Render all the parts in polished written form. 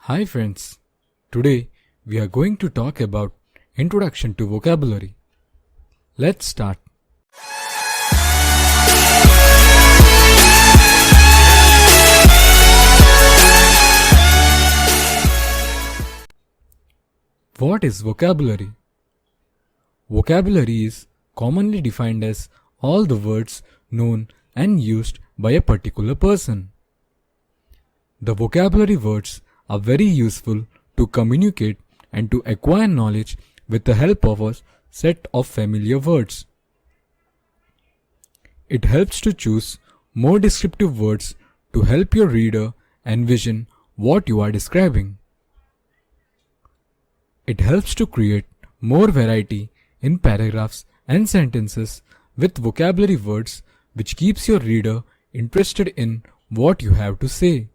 Hi friends, today we are going to talk about Introduction to Vocabulary. Let's start. What is vocabulary? Vocabulary is commonly defined as all the words known and used by a particular person. The vocabulary words are very useful to communicate and to acquire knowledge with the help of a set of familiar words. It helps to choose more descriptive words to help your reader envision what you are describing. It helps to create more variety in paragraphs and sentences with vocabulary words, which keeps your reader interested in what you have to say.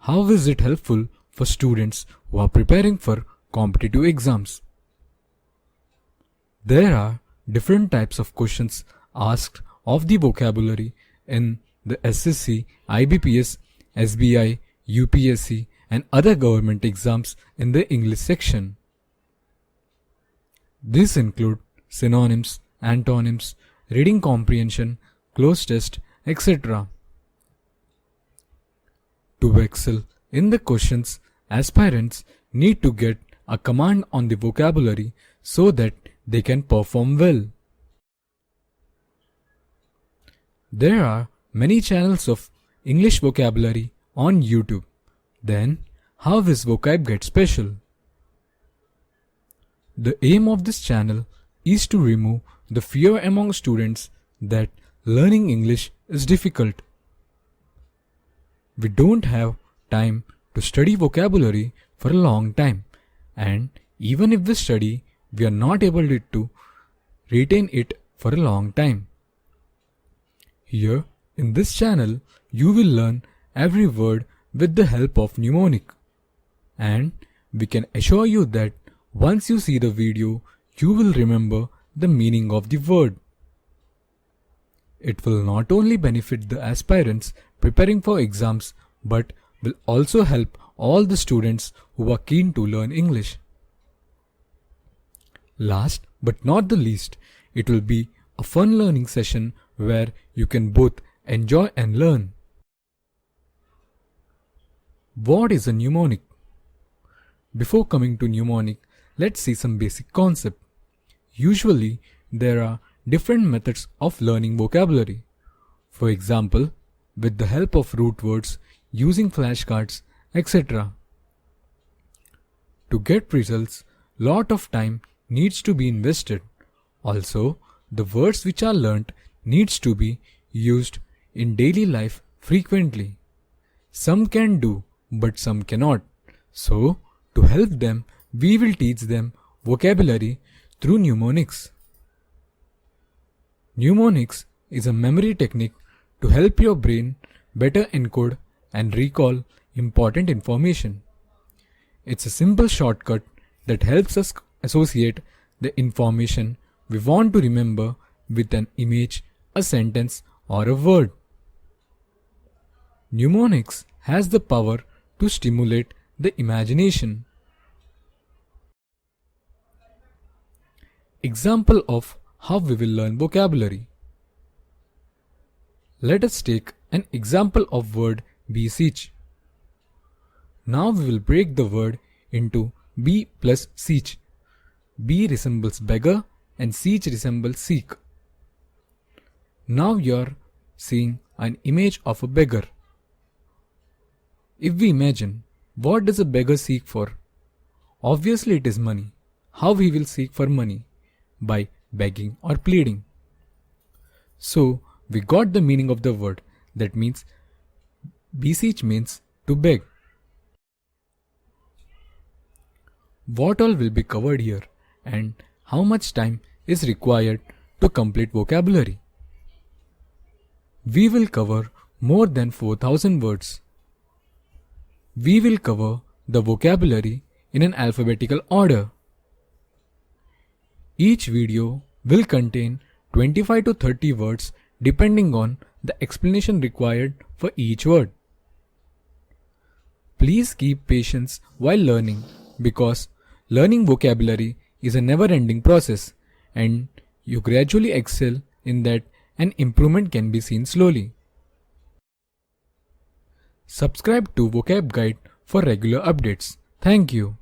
How is it helpful for students who are preparing for competitive exams? There are different types of questions asked of the vocabulary in the SSC, IBPS, SBI, UPSC and other government exams in the English section. These include synonyms, antonyms, reading comprehension, cloze test, etc. To excel in the questions, aspirants need to get a command on the vocabulary so that they can perform well. There are many channels of English vocabulary on YouTube. Then, how is Vocab Get Special? The aim of this channel is to remove the fear among students that learning English is difficult. We don't have time to study vocabulary for a long time, and even if we study, we are not able to retain it for a long time. Here, in this channel, you will learn every word with the help of mnemonic. And we can assure you that once you see the video, you will remember the meaning of the word. It will not only benefit the aspirants preparing for exams, but will also help all the students who are keen to learn English. Last but not the least, it will be a fun learning session where you can both enjoy and learn. What is a mnemonic? Before coming to mnemonic, let's see some basic concept. Usually, there are different methods of learning vocabulary. For example, with the help of root words, using flashcards, etc. To get results, lot of time needs to be invested. Also, the words which are learnt needs to be used in daily life frequently. Some can do, but some cannot. So, to help them, we will teach them vocabulary through mnemonics. Mnemonics is a memory technique to help your brain better encode and recall important information. It's a simple shortcut that helps us associate the information we want to remember with an image, a sentence, or a word. Mnemonics has the power to stimulate the imagination. Example of how we will learn vocabulary. Let us take an example of word beseech. Now we will break the word into be plus seech. Be resembles beggar and seech resembles seek. Now you are seeing an image of a beggar. If we imagine, what does a beggar seek for? Obviously it is money. How he will seek for money? By begging or pleading. So we got the meaning of the word. That means beseech means to beg. What all will be covered here and how much time is required to complete vocabulary? We will cover more than 4,000 words. We will cover the vocabulary in an alphabetical order. Each video will contain 25 to 30 words depending on the explanation required for each word. Please keep patience while learning because learning vocabulary is a never ending process and you gradually excel in that and improvement can be seen slowly. Subscribe to Vocab Guide for regular updates. Thank you.